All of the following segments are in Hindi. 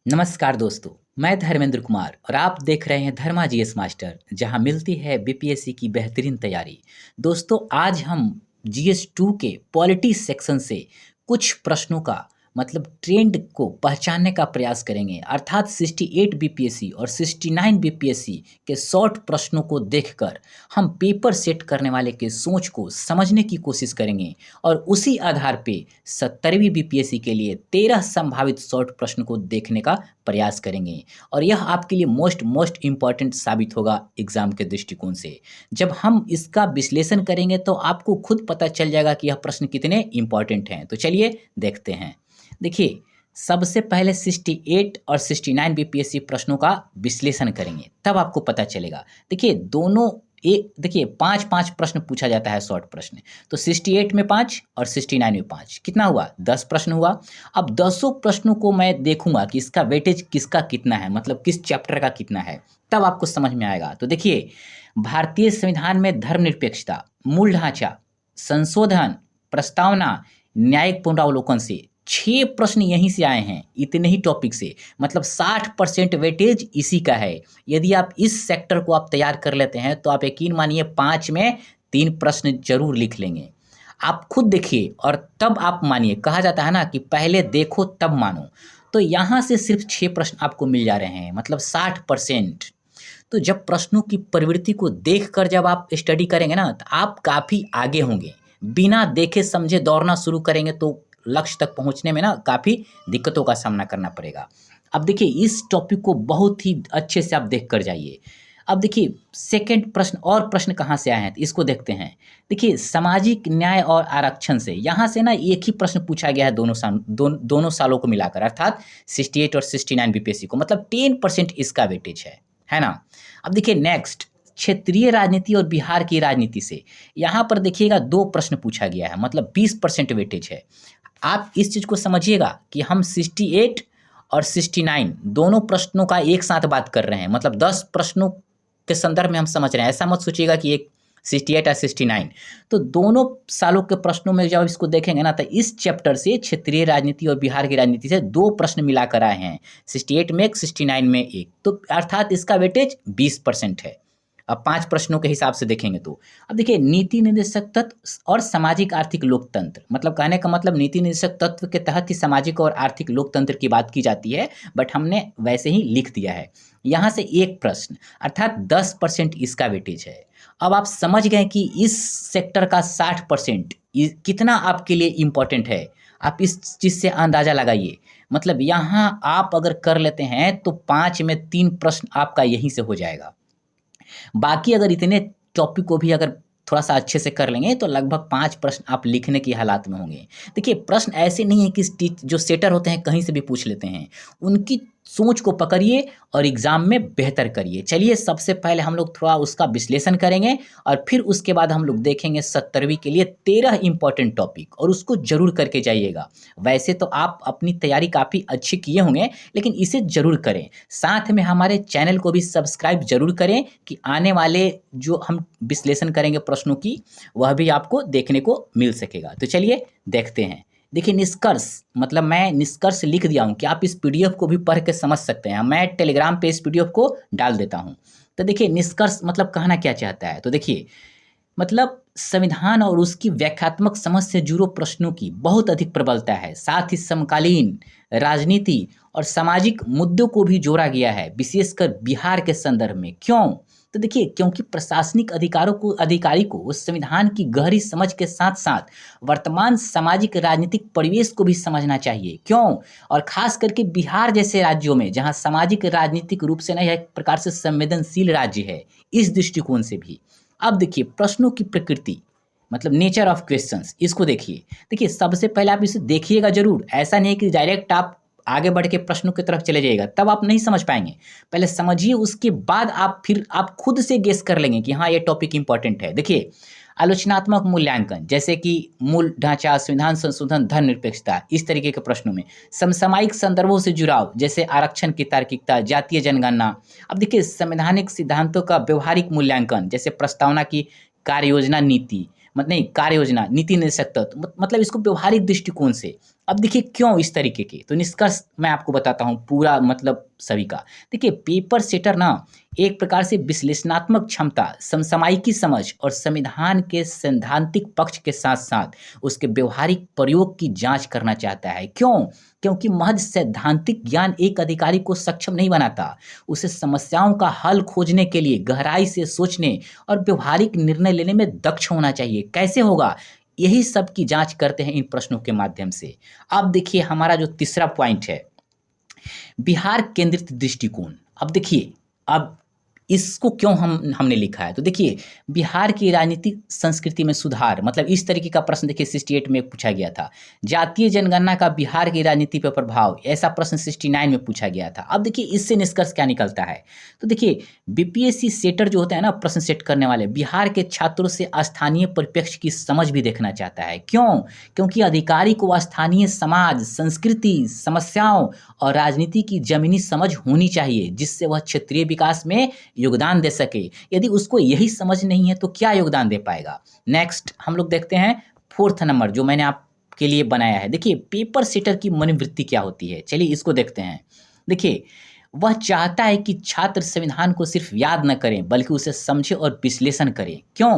नमस्कार दोस्तों, मैं धर्मेंद्र कुमार और आप देख रहे हैं धर्मा जीएस मास्टर, जहां मिलती है बीपीएससी की बेहतरीन तैयारी। दोस्तों, आज हम जीएस 2 के पॉलिटी सेक्शन से कुछ प्रश्नों का मतलब ट्रेंड को पहचानने का प्रयास करेंगे। अर्थात 68 बीपीएससी और 69 बीपीएससी के शॉर्ट प्रश्नों को देखकर हम पेपर सेट करने वाले के सोच को समझने की कोशिश करेंगे और उसी आधार पे 70वीं बीपीएससी के लिए 13 संभावित शॉर्ट प्रश्न को देखने का प्रयास करेंगे। और यह आपके लिए मोस्ट इम्पॉर्टेंट साबित होगा एग्जाम के दृष्टिकोण से। जब हम इसका विश्लेषण करेंगे तो आपको खुद पता चल जाएगा कि यह प्रश्न कितने इम्पॉर्टेंट हैं। तो चलिए देखते हैं। देखिए, सबसे पहले 68 और 69 बीपीएससी प्रश्नों का विश्लेषण करेंगे, तब आपको पता चलेगा। देखिए, दोनों एक देखिए 5-5 प्रश्न पूछा जाता है शॉर्ट प्रश्न। तो 68 में 5 और 69 में 5 कितना हुआ? 10 प्रश्न हुआ। अब 10 प्रश्नों को मैं देखूंगा कि इसका वेटेज किसका कितना है, मतलब किस चैप्टर का कितना है, तब आपको समझ में आएगा। तो देखिए, भारतीय संविधान में धर्मनिरपेक्षता, मूल ढांचा, संशोधन, प्रस्तावना, न्यायिक पुनरावलोकन से 6 प्रश्न यहीं से आए हैं, इतने ही टॉपिक से। मतलब 60% वेटेज इसी का है। यदि आप इस सेक्टर को आप तैयार कर लेते हैं तो आप यकीन मानिए 5 में 3 प्रश्न जरूर लिख लेंगे। आप खुद देखिए और तब आप मानिए। कहा जाता है ना कि पहले देखो तब मानो। तो यहाँ से सिर्फ 6 प्रश्न आपको मिल जा रहे हैं, मतलब 60%। तो जब प्रश्नों की प्रवृत्ति को देखकर जब आप स्टडी करेंगे ना, तो आप काफ़ी आगे होंगे। बिना देखे समझे दौड़ना शुरू करेंगे तो लक्ष्य तक पहुंचने में ना काफ़ी दिक्कतों का सामना करना पड़ेगा। अब देखिए, इस टॉपिक को बहुत ही अच्छे से आप देख कर जाइए। अब देखिए, सेकंड प्रश्न और प्रश्न कहाँ से आए हैं, तो इसको देखते हैं। देखिए, सामाजिक न्याय और आरक्षण से यहाँ से ना एक ही प्रश्न पूछा गया है दोनों सालों को मिलाकर, अर्थात 68 और 69 बीपीएससी को। मतलब 10% इसका वेटेज है ना। अब देखिए नेक्स्ट, क्षेत्रीय राजनीति और बिहार की राजनीति से यहाँ पर देखिएगा 2 प्रश्न पूछा गया है, मतलब 20% वेटेज है। आप इस चीज़ को समझिएगा कि हम 68 और 69 दोनों प्रश्नों का एक साथ बात कर रहे हैं। मतलब 10 प्रश्नों के संदर्भ में हम समझ रहे हैं। ऐसा मत सोचिएगा कि एक 68 या 69। तो दोनों सालों के प्रश्नों में जब इसको देखेंगे ना, तो इस चैप्टर से क्षेत्रीय राजनीति और बिहार की राजनीति से 2 प्रश्न मिलाकर आए हैं। 68 में एक, 69 में एक। तो अर्थात इसका वेटेज 20% है। अब 5 प्रश्नों के हिसाब से देखेंगे तो अब देखिए, नीति निर्देशक तत्व और सामाजिक आर्थिक लोकतंत्र, मतलब कहने का मतलब नीति निर्देशक तत्व के तहत ही सामाजिक और आर्थिक लोकतंत्र की बात की जाती है, बट हमने वैसे ही लिख दिया है। यहाँ से एक प्रश्न, अर्थात 10% इसका वेटेज है। अब आप समझ गए कि इस सेक्टर का 60% कितना आपके लिए इम्पोर्टेंट है। आप इस चीज़ से अंदाज़ा लगाइए। मतलब यहाँ आप अगर कर लेते हैं तो 5 में 3 प्रश्न आपका यहीं से हो जाएगा। बाकी अगर इतने टॉपिक को भी अगर थोड़ा सा अच्छे से कर लेंगे तो लगभग 5 प्रश्न आप लिखने की हालात में होंगे। देखिए, प्रश्न ऐसे नहीं है कि जो सेटर होते हैं कहीं से भी पूछ लेते हैं। उनकी सोच को पकड़िए और एग्ज़ाम में बेहतर करिए। चलिए, सबसे पहले हम लोग थोड़ा उसका विश्लेषण करेंगे और फिर उसके बाद हम लोग देखेंगे 70वीं के लिए 13 इंपॉर्टेंट टॉपिक, और उसको ज़रूर करके जाइएगा। वैसे तो आप अपनी तैयारी काफ़ी अच्छी किए होंगे, लेकिन इसे ज़रूर करें। साथ में हमारे चैनल को भी सब्सक्राइब ज़रूर करें कि आने वाले जो हम विश्लेषण करेंगे प्रश्नों की, वह भी आपको देखने को मिल सकेगा। तो चलिए देखते हैं। देखिए, निष्कर्ष, मतलब मैं निष्कर्ष लिख दिया हूँ कि आप इस पीडीएफ को भी पढ़ के समझ सकते हैं। मैं टेलीग्राम पे इस पीडीएफ को डाल देता हूँ। तो देखिए, निष्कर्ष मतलब कहना क्या चाहता है। तो देखिए, मतलब संविधान और उसकी व्याख्यात्मक समझ से जुड़े प्रश्नों की बहुत अधिक प्रबलता है। साथ ही समकालीन राजनीति और सामाजिक मुद्दों को भी जोड़ा गया है, विशेषकर बिहार के संदर्भ में। क्यों? तो देखिए, क्योंकि प्रशासनिक अधिकारी को उस संविधान की गहरी समझ के साथ साथ वर्तमान सामाजिक राजनीतिक परिवेश को भी समझना चाहिए। क्यों? और खास करके बिहार जैसे राज्यों में, जहाँ सामाजिक राजनीतिक रूप से ना यह एक प्रकार से संवेदनशील राज्य है, इस दृष्टिकोण से भी। अब देखिए, प्रश्नों की प्रकृति, मतलब नेचर ऑफ क्वेश्चंस, इसको देखिए। देखिए, सबसे पहले आप इसे देखिएगा जरूर। ऐसा नहीं है कि डायरेक्ट आप आगे बढ़ के प्रश्नों की तरफ चले जाइएगा, तब आप नहीं समझ पाएंगे। पहले समझिए, उसके बाद आप खुद से गेस कर लेंगे कि हाँ, ये टॉपिक इंपॉर्टेंट है। देखिए, आलोचनात्मक मूल्यांकन, जैसे कि मूल ढांचा, संविधान संशोधन, धर्मनिरपेक्षता, इस तरीके के प्रश्नों में। समसामयिक संदर्भों से जुड़ाव, जैसे आरक्षण की तार्किकता, जातीय जनगणना। अब देखिए, संवैधानिक सिद्धांतों का व्यवहारिक मूल्यांकन, जैसे प्रस्तावना की कार्य योजना नीति, नहीं, कार्य योजना, नीति निर्देशक तत्व, मतलब इसको व्यवहारिक दृष्टिकोण से। अब देखिए क्यों इस तरीके के, तो निष्कर्ष मैं आपको बताता हूँ पूरा, मतलब सभी का। देखिए पेपर सेटर ना एक प्रकार से विश्लेषणात्मक क्षमता, समसामयिकी समझ और संविधान के सैद्धांतिक पक्ष के साथ-साथ उसके व्यवहारिक प्रयोग की जाँच करना चाहता है। क्यों? क्योंकि महज सैद्धांतिक ज्ञान एक अधिकारी को सक्षम नहीं बनाता। उसे समस्याओं का हल खोजने के लिए गहराई से सोचने और व्यवहारिक निर्णय लेने में दक्ष होना चाहिए। कैसे होगा? यही सब की जाँच करते हैं इन प्रश्नों के माध्यम से। अब देखिए हमारा जो तीसरा पॉइंट है, बिहार केंद्रित दृष्टिकोण। अब देखिए, अब इसको क्यों हमने लिखा है, तो देखिए बिहार की राजनीतिक संस्कृति में सुधार, मतलब इस तरीके का प्रश्न देखिए 68 में पूछा गया था। जातीय जनगणना का बिहार की राजनीति पर प्रभाव, ऐसा प्रश्न 69 में पूछा गया था। अब देखिए इससे निष्कर्ष क्या निकलता है, तो देखिए बीपीएससी सेटर जो होता है ना, प्रश्न सेट करने वाले, बिहार के छात्रों से स्थानीय परिप्रेक्ष्य की समझ भी देखना चाहता है। क्यों? क्योंकि अधिकारी को स्थानीय समाज, संस्कृति, समस्याओं और राजनीति की जमीनी समझ होनी चाहिए, जिससे वह क्षेत्रीय विकास में योगदान दे सके। यदि उसको यही समझ नहीं है तो क्या योगदान दे पाएगा। नेक्स्ट हम लोग देखते हैं फोर्थ नंबर जो मैंने आपके लिए बनाया है। देखिए पेपर सेटर की मनोवृत्ति क्या होती है, चलिए इसको देखते हैं। देखिए वह चाहता है कि छात्र संविधान को सिर्फ याद न करें बल्कि उसे समझे और विश्लेषण करें। क्यों?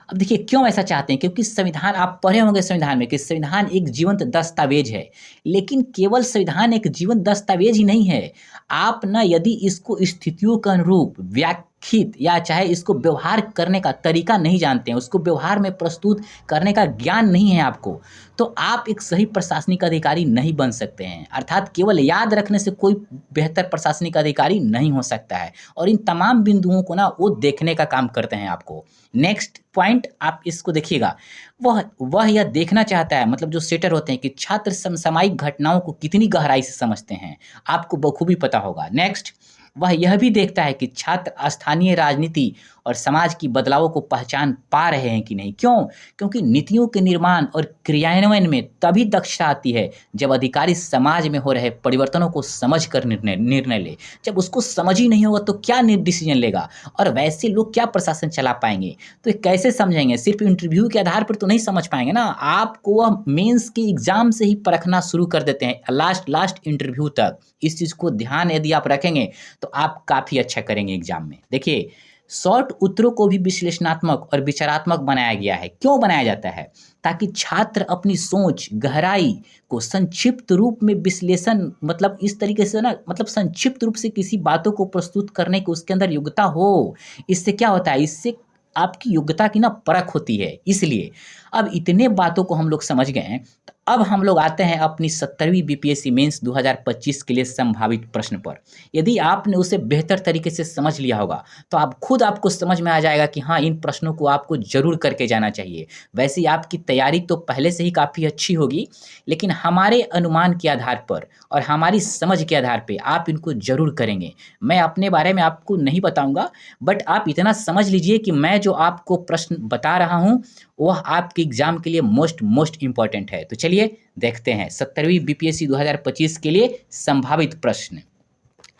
अब देखिए क्यों ऐसा चाहते हैं, क्योंकि संविधान, आप पढ़े होंगे संविधान में कि संविधान एक जीवंत दस्तावेज है। लेकिन केवल संविधान एक जीवंत दस्तावेज ही नहीं है। आप ना यदि इसको स्थितियों के अनुरूप व्याख्यित या चाहे इसको व्यवहार करने का तरीका नहीं जानते हैं, उसको व्यवहार में प्रस्तुत करने का ज्ञान नहीं है आपको, तो आप एक सही प्रशासनिक अधिकारी नहीं बन सकते हैं। अर्थात केवल याद रखने से कोई बेहतर प्रशासनिक अधिकारी नहीं हो सकता है। और इन तमाम बिंदुओं को ना वो देखने का काम करते हैं आपको। नेक्स्ट पॉइंट आप इसको देखिएगा, वह यह देखना चाहता है, मतलब जो सेटर होते हैं, कि छात्र समसामयिक घटनाओं को कितनी गहराई से समझते हैं। आपको बखूबी पता होगा। नेक्स्ट वह यह भी देखता है कि छात्र स्थानीय राजनीति और समाज की बदलावों को पहचान पा रहे हैं कि नहीं। क्यों? क्योंकि नीतियों के निर्माण और क्रियान्वयन में तभी दक्षता आती है जब अधिकारी समाज में हो रहे परिवर्तनों को समझ कर निर्णय ले। जब उसको समझ ही नहीं होगा तो क्या डिसीजन लेगा, और वैसे लोग क्या प्रशासन चला पाएंगे। तो ये कैसे समझेंगे? सिर्फ इंटरव्यू के आधार पर तो नहीं समझ पाएंगे ना। आपको वह मेंस के एग्जाम से ही परखना शुरू कर देते हैं, लास्ट इंटरव्यू तक। इस चीज़ को ध्यान यदि आप रखेंगे तो आप काफ़ी अच्छा करेंगे एग्जाम में। देखिए शॉर्ट उत्तरों को भी विश्लेषणात्मक और विचारात्मक बनाया गया है। क्यों बनाया जाता है? ताकि छात्र अपनी सोच, गहराई को संक्षिप्त रूप में विश्लेषण, मतलब इस तरीके से ना, मतलब संक्षिप्त रूप से किसी बातों को प्रस्तुत करने की उसके अंदर योग्यता हो। इससे क्या होता है, इससे आपकी योग्यता की ना परख होती है। इसलिए अब इतने बातों को हम लोग समझ गए हैं, तो अब हम लोग आते हैं अपनी 70वीं बीपीएससी मेंस 2025 के लिए संभावित प्रश्न पर। यदि आपने उसे बेहतर तरीके से समझ लिया होगा तो आप खुद आपको समझ में आ जाएगा कि हाँ, इन प्रश्नों को आपको जरूर करके जाना चाहिए। वैसे ही आपकी तैयारी तो पहले से ही काफ़ी अच्छी होगी, लेकिन हमारे अनुमान के आधार पर और हमारी समझ के आधार पे आप इनको जरूर करेंगे। मैं अपने बारे में आपको नहीं बताऊंगा, बट आप इतना समझ लीजिए कि मैं जो आपको प्रश्न बता रहा हूँ वह आपके एग्जाम के लिए मोस्ट इम्पॉर्टेंट है। तो चलिए देखते हैं 70वीं बीपीएससी 2025 के लिए संभावित प्रश्न।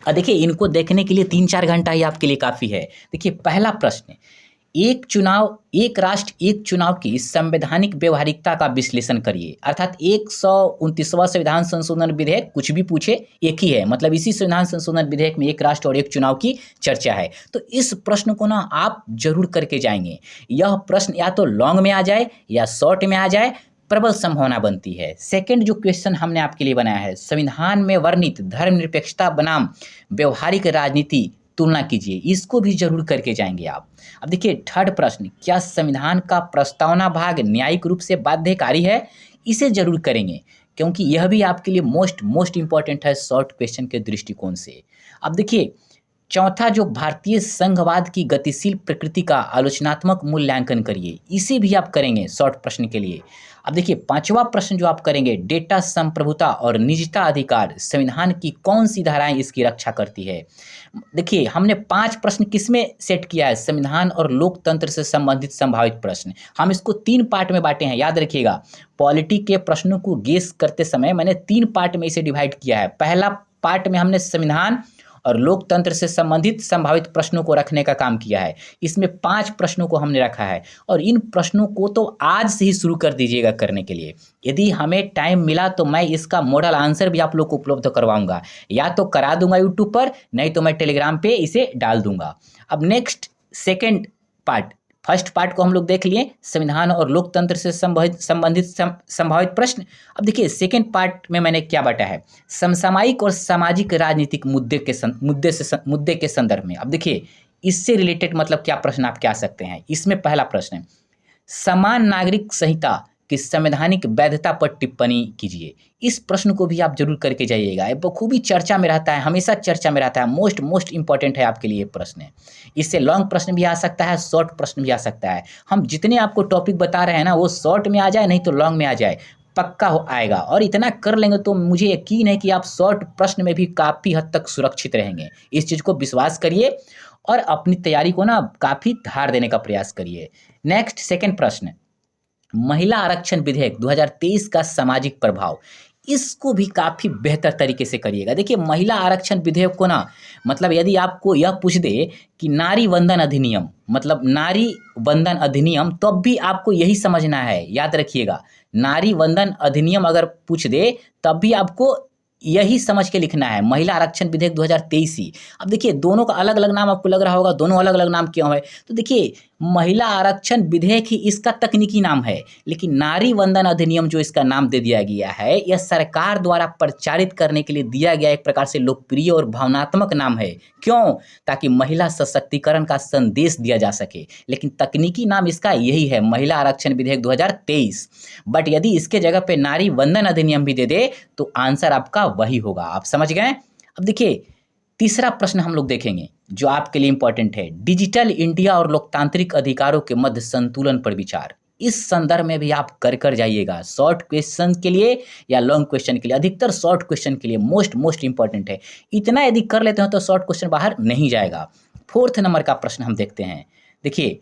देखिए इनको देखने के लिए 3-4 घंटा ही आपके लिए काफ़ी है। देखिए पहला प्रश्न, एक चुनाव, एक राष्ट्र एक चुनाव की संवैधानिक व्यवहारिकता का विश्लेषण करिए। अर्थात 129वां संविधान संशोधन विधेयक कुछ भी पूछे एक ही है, मतलब इसी संविधान संशोधन विधेयक में एक राष्ट्र और एक चुनाव की चर्चा है। तो इस प्रश्न को ना आप जरूर करके जाएंगे। यह प्रश्न या तो लॉन्ग में आ जाए या शॉर्ट में आ जाए, प्रबल संभावना बनती है। सेकंड जो क्वेश्चन हमने आपके लिए बनाया है, संविधान में वर्णित धर्मनिरपेक्षता बनाम व्यवहारिक राजनीति तुलना कीजिए। इसको भी जरूर करके जाएंगे आप। अब देखिए थर्ड प्रश्न, क्या संविधान का प्रस्तावना भाग न्यायिक रूप से बाध्यकारी है? इसे जरूर करेंगे, क्योंकि यह भी आपके लिए मोस्ट इंपॉर्टेंट है शॉर्ट क्वेश्चन के दृष्टिकोण से। अब देखिए चौथा जो भारतीय संघवाद की गतिशील प्रकृति का आलोचनात्मक मूल्यांकन करिए। इसे भी आप करेंगे शॉर्ट प्रश्न के लिए। अब देखिए पांचवा प्रश्न जो आप करेंगे, डेटा संप्रभुता और निजता अधिकार, संविधान की कौन सी धाराएं इसकी रक्षा करती है? देखिए हमने 5 प्रश्न किसमें सेट किया है, संविधान और लोकतंत्र से संबंधित संभावित प्रश्न। हम इसको 3 पार्ट में बांटे हैं, याद रखिएगा। पॉलिटी के प्रश्नों को गेस करते समय मैंने 3 पार्ट में इसे डिवाइड किया है। पहला पार्ट में हमने संविधान और लोकतंत्र से संबंधित संभावित प्रश्नों को रखने का काम किया है। इसमें 5 प्रश्नों को हमने रखा है और इन प्रश्नों को तो आज से ही शुरू कर दीजिएगा करने के लिए। यदि हमें टाइम मिला तो मैं इसका मॉडल आंसर भी आप लोग को उपलब्ध करवाऊंगा, या तो करा दूंगा यूट्यूब पर, नहीं तो मैं टेलीग्राम पे इसे डाल दूंगा। अब next second part, first part को हम लोग देख लिए, संविधान और लोकतंत्र से संबंधित संभावित प्रश्न। अब देखिए सेकेंड पार्ट में मैंने क्या बांटा है, समसामयिक और सामाजिक राजनीतिक मुद्दे के संदर्भ में। अब देखिए इससे रिलेटेड मतलब क्या प्रश्न आप क्या सकते हैं। इसमें पहला प्रश्न है, समान नागरिक संहिता की संवैधानिक वैधता पर टिप्पणी कीजिए। इस प्रश्न को भी आप जरूर करके जाइएगा, ये बखूबी चर्चा में रहता है, हमेशा चर्चा में रहता है, मोस्ट इंपॉर्टेंट है आपके लिए ये प्रश्न। इससे लॉन्ग प्रश्न भी आ सकता है, शॉर्ट प्रश्न भी आ सकता है। हम जितने आपको टॉपिक बता रहे हैं ना, वो शॉर्ट में आ जाए नहीं तो लॉन्ग में आ जाए, पक्का आएगा। और इतना कर लेंगे तो मुझे यकीन है कि आप शॉर्ट प्रश्न में भी काफ़ी हद तक सुरक्षित रहेंगे। इस चीज़ को विश्वास करिए और अपनी तैयारी को ना काफ़ी धार देने का प्रयास करिए। नेक्स्ट सेकेंड प्रश्न, महिला आरक्षण विधेयक 2023 का सामाजिक प्रभाव, इसको भी काफ़ी बेहतर तरीके से करिएगा। देखिए महिला आरक्षण विधेयक को ना, मतलब यदि आपको यह पूछ दे कि नारी वंदन अधिनियम, मतलब नारी वंदन अधिनियम, तब भी आपको यही समझना है, याद रखिएगा। नारी वंदन अधिनियम अगर पूछ दे तब भी आपको यही समझ के लिखना है, महिला आरक्षण विधेयक 2023 ही। अब देखिए दोनों का अलग अलग नाम आपको लग रहा होगा, दोनों अलग अलग नाम क्यों है, तो देखिए महिला आरक्षण विधेयक ही इसका तकनीकी नाम है, लेकिन नारी वंदन अधिनियम जो इसका नाम दे दिया गया है, यह सरकार द्वारा प्रचारित करने के लिए दिया गया एक प्रकार से लोकप्रिय और भावनात्मक नाम है। क्यों? ताकि महिला सशक्तिकरण का संदेश दिया जा सके, लेकिन तकनीकी नाम इसका यही है, महिला आरक्षण विधेयक 2023। बट यदि इसके जगह पे नारी वंदन अधिनियम भी दे दे तो आंसर आपका वही होगा, आप समझ गए। अब देखिए तीसरा प्रश्न हम लोग देखेंगे जो आपके लिए इंपॉर्टेंट है, डिजिटल इंडिया और लोकतांत्रिक अधिकारों के मध्य संतुलन पर विचार। इस संदर्भ में भी आप कर जाइएगा, शॉर्ट क्वेश्चन के लिए या लॉन्ग क्वेश्चन के लिए, अधिकतर शॉर्ट क्वेश्चन के लिए मोस्ट इंपॉर्टेंट है। इतना यदि कर लेते हो तो शॉर्ट क्वेश्चन बाहर नहीं जाएगा। फोर्थ नंबर का प्रश्न हम देखते हैं, देखिए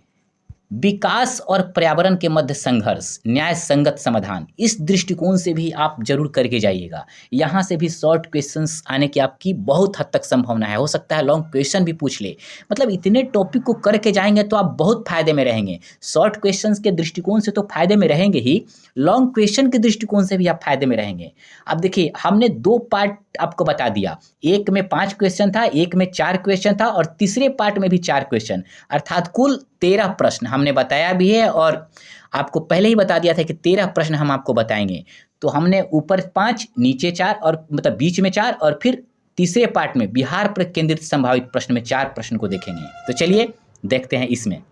विकास और पर्यावरण के मध्य संघर्ष, न्याय संगत समाधान, इस दृष्टिकोण से भी आप जरूर करके जाइएगा। यहाँ से भी शॉर्ट क्वेश्चंस आने की आपकी बहुत हद तक संभावना है, हो सकता है लॉन्ग क्वेश्चन भी पूछ ले। मतलब इतने टॉपिक को करके जाएंगे तो आप बहुत फायदे में रहेंगे। शॉर्ट क्वेश्चंस के दृष्टिकोण से तो फायदे में रहेंगे ही, लॉन्ग क्वेश्चन के दृष्टिकोण से भी आप फायदे में रहेंगे। अब देखिए हमने 2 पार्ट आपको बता दिया, एक में 5 क्वेश्चन था, एक में 4 क्वेश्चन था और तीसरे पार्ट में भी 4 क्वेश्चन, अर्थात कुल 13 प्रश्न हमने बताया भी है और आपको पहले ही बता दिया था कि 13 प्रश्न हम आपको बताएंगे। तो हमने ऊपर 5, नीचे 4 और मतलब बीच में 4 और फिर तीसरे पार्ट में बिहार पर केंद्रित संभावित प्रश्न में 4 प्रश्न को देखेंगे। तो चलिए देखते हैं इसमें।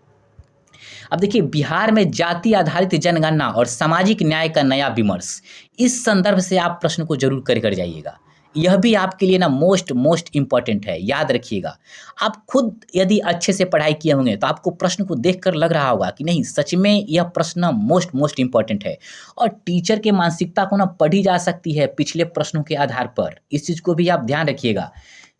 अब देखिए बिहार में जाति आधारित जनगणना और सामाजिक न्याय का नया विमर्श, इस संदर्भ से आप प्रश्न को जरूर कर जाइएगा। यह भी आपके लिए ना मोस्ट इंपॉर्टेंट है, याद रखिएगा। आप खुद यदि अच्छे से पढ़ाई किए होंगे तो आपको प्रश्न को देखकर लग रहा होगा कि नहीं सच में यह प्रश्न मोस्ट इंपॉर्टेंट है, और टीचर के मानसिकता को ना पढ़ी जा सकती है पिछले प्रश्नों के आधार पर। इस चीज़ को भी आप ध्यान रखिएगा।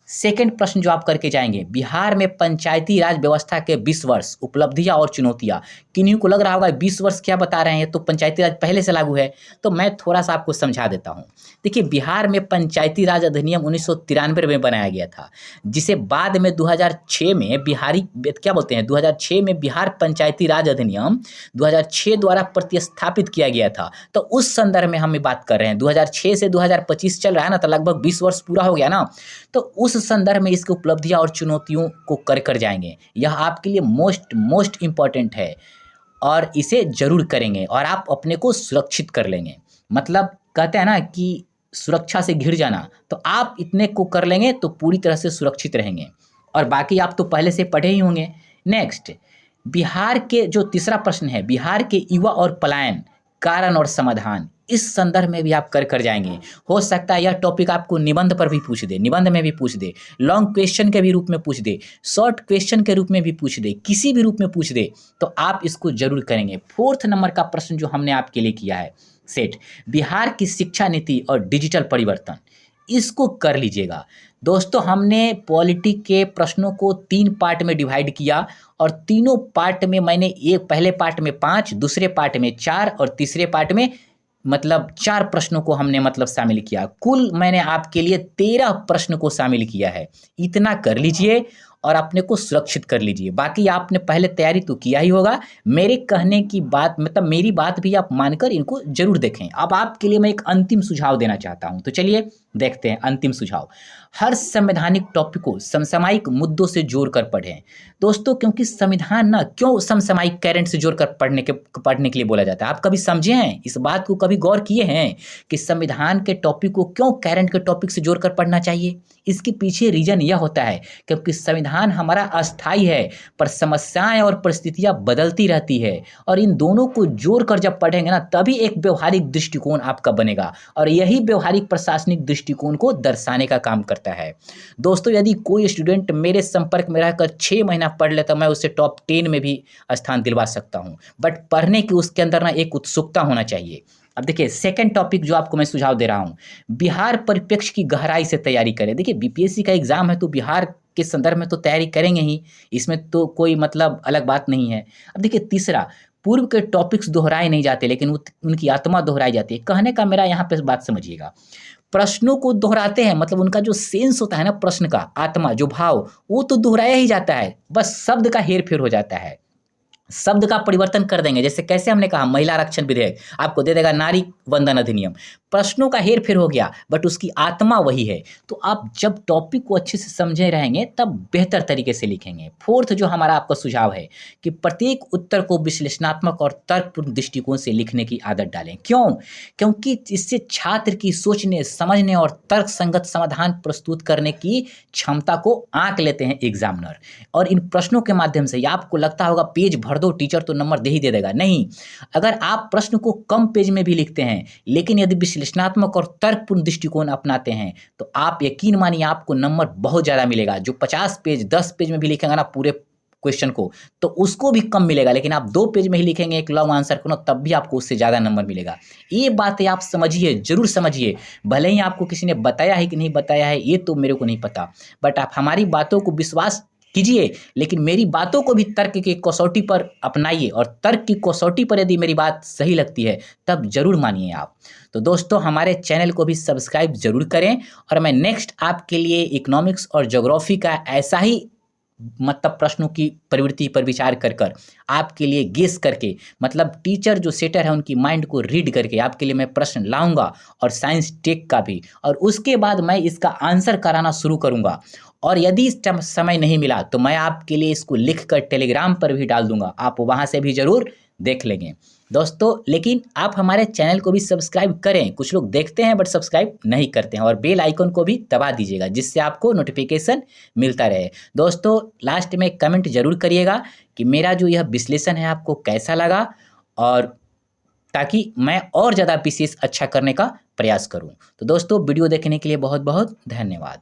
सेकेंड प्रश्न जो आप करके जाएंगे, बिहार में पंचायती राज व्यवस्था के 20 वर्ष उपलब्धियां और चुनौतियां। किन्हीं को लग रहा होगा 20 वर्ष क्या बता रहे हैं, तो पंचायती राज पहले से लागू है। तो मैं थोड़ा सा आपको समझा देता हूं। देखिए बिहार में पंचायती राज अधिनियम 1993 में बनाया गया था, जिसे बाद में 2006 में 2006 में बिहार पंचायती राज अधिनियम 2006 द्वारा प्रतिस्थापित किया गया था। तो उस संदर्भ में हम बात कर रहे हैं, 2006 से 2025 चल रहा है ना, तो लगभग 20 वर्ष पूरा हो गया ना। तो उस संदर्भ में इसकी उपलब्धियां और चुनौतियों को कर जाएंगे। यह आपके लिए मोस्ट इंपॉर्टेंट है और इसे जरूर करेंगे और आप अपने को सुरक्षित कर लेंगे। मतलब कहते हैं ना कि सुरक्षा से घिर जाना, तो आप इतने को कर लेंगे तो पूरी तरह से सुरक्षित रहेंगे, और बाकी आप तो पहले से पढ़े ही होंगे। नेक्स्ट, बिहार के जो तीसरा प्रश्न है, बिहार के युवा और पलायन, कारण और समाधान, इस संदर्भ में भी आप कर जाएंगे। हो सकता है यह टॉपिक आपको निबंध पर भी पूछ दे, निबंध में भी पूछ दे, लॉन्ग क्वेश्चन के भी रूप में पूछ दे, शॉर्ट क्वेश्चन के रूप में भी पूछ दे, किसी भी रूप में पूछ दे, तो आप इसको जरूर करेंगे। फोर्थ नंबर का प्रश्न जो हमने आपके लिए किया है सेट, बिहार की शिक्षा नीति और डिजिटल परिवर्तन, इसको कर लीजिएगा। दोस्तों हमने पॉलिटी के प्रश्नों को 3 पार्ट में डिवाइड किया और तीनों पार्ट में मैंने एक पहले पार्ट में 5, दूसरे पार्ट में 4 और तीसरे पार्ट में मतलब 4 प्रश्नों को हमने मतलब शामिल किया। कुल मैंने आपके लिए 13 प्रश्न को शामिल किया है। इतना कर लीजिए और अपने को सुरक्षित कर लीजिए। बाकी आपने पहले तैयारी तो किया ही होगा। मेरे कहने की बात मतलब मेरी बात भी आप मानकर इनको ज़रूर देखें। अब आपके लिए मैं एक अंतिम सुझाव देना चाहता हूँ। तो चलिए देखते हैं अंतिम सुझाव। हर संवैधानिक टॉपिक को समसामयिक मुद्दों से जोड़कर पढ़ें। दोस्तों क्योंकि संविधान ना क्यों समसामयिक करंट से जोड़कर पढ़ने के लिए बोला जाता है? आप कभी समझे हैं? इस बात को कभी गौर किए हैं कि संविधान के टॉपिक को क्यों करंट के टॉपिक से जोड़कर पढ़ना चाहिए? इसके पीछे रीज़न यह होता है क्योंकि संविधान हमारा अस्थायी है, पर समस्याएँ और परिस्थितियाँ बदलती रहती है और इन दोनों को जोड़कर जब पढ़ेंगे ना तभी एक व्यावहारिक दृष्टिकोण आपका बनेगा और यही व्यावहारिक प्रशासनिक दृष्टिकोण को दर्शाने का काम करता है। दोस्तों यदि कोई स्टूडेंट मेरे संपर्क में रहकर 6 महीना पढ़ ले तो मैं उसे टॉप 10 में भी स्थान दिलवा सकता हूँ। बट पढ़ने की उसके अंदर ना एक उत्सुकता होना चाहिए। अब देखिए सेकंड टॉपिक जो आपको मैं सुझाव दे रहा हूँ, बिहार परिप्रेक्ष्य की गहराई से तैयारी करें। देखिए बीपीएससी का एग्ज़ाम है तो बिहार के संदर्भ में तो तैयारी करेंगे ही, इसमें तो कोई मतलब अलग बात नहीं है। अब देखिए तीसरा, पूर्व के टॉपिक्स दोहराए नहीं जाते लेकिन उनकी आत्मा दोहराई जाती है। कहने का मेरा यहाँ पे बात समझिएगा। प्रश्नों को दोहराते हैं मतलब उनका जो सेंस होता है ना प्रश्न का, आत्मा जो भाव, वो तो दोहराया ही जाता है, बस शब्द का हेर-फेर हो जाता है। शब्द का परिवर्तन कर देंगे। जैसे कैसे हमने कहा महिला आरक्षण विधेयक आपको दे देगा नारी वंदन अधिनियम। प्रश्नों का हेर-फेर हो गया बट उसकी आत्मा वही है। तो आप जब टॉपिक को अच्छे से समझे रहेंगे तब बेहतर तरीके से लिखेंगे। फोर्थ जो हमारा आपका सुझाव है कि प्रत्येक उत्तर को विश्लेषणात्मक और तर्कपूर्ण दृष्टिकोण से लिखने की आदत डालें। क्यों? क्योंकि इससे छात्र की सोचने, समझने और तर्क संगत समाधान प्रस्तुत करने की क्षमता को आँक लेते हैं एग्जामिनर। और इन प्रश्नों के माध्यम से या आपको लगता होगा पेज भर दो टीचर तो नंबर दे ही दे देगा, नहीं। अगर आप प्रश्न को कम पेज में भी लिखते हैं लेकिन यदि विश्लेषणात्मक और तर्कपूर्ण दृष्टिकोण अपनाते हैं तो आप यकीन मानिए आपको नंबर बहुत ज़्यादा मिलेगा। जो 50 पेज 10 पेज में भी लिखेगा ना पूरे क्वेश्चन को तो उसको भी कम मिलेगा, लेकिन आप 2 पेज में ही लिखेंगे एक लॉन्ग आंसर को ना तब भी आपको उससे ज़्यादा नंबर मिलेगा। ये बातें आप समझिए, ज़रूर समझिए। भले ही आपको किसी ने बताया है कि नहीं बताया है ये तो मेरे को नहीं पता, बट आप हमारी बातों को विश्वास कीजिए लेकिन मेरी बातों को भी तर्क की कसौटी पर अपनाइए और तर्क की कसौटी पर यदि मेरी बात सही लगती है तब ज़रूर मानिए आप। तो दोस्तों हमारे चैनल को भी सब्सक्राइब ज़रूर करें और मैं नेक्स्ट आपके लिए इकोनॉमिक्स और ज्योग्राफी का ऐसा ही मतलब प्रश्नों की प्रवृत्ति पर विचार कर आपके लिए गेस करके मतलब टीचर जो सेटर है उनकी माइंड को रीड करके आपके लिए मैं प्रश्न लाऊंगा और साइंस टेक का भी, और उसके बाद मैं इसका आंसर कराना शुरू करूंगा। और यदि इस समय नहीं मिला तो मैं आपके लिए इसको लिख कर टेलीग्राम पर भी डाल दूंगा, आप वहाँ से भी ज़रूर देख लेंगे दोस्तों। लेकिन आप हमारे चैनल को भी सब्सक्राइब करें। कुछ लोग देखते हैं बट सब्सक्राइब नहीं करते हैं, और बेल आइकन को भी दबा दीजिएगा जिससे आपको नोटिफिकेशन मिलता रहे। दोस्तों लास्ट में कमेंट जरूर करिएगा कि मेरा जो यह विश्लेषण है आपको कैसा लगा, और ताकि मैं और ज़्यादा विशेष अच्छा करने का प्रयास करूं। तो दोस्तों वीडियो देखने के लिए बहुत बहुत धन्यवाद।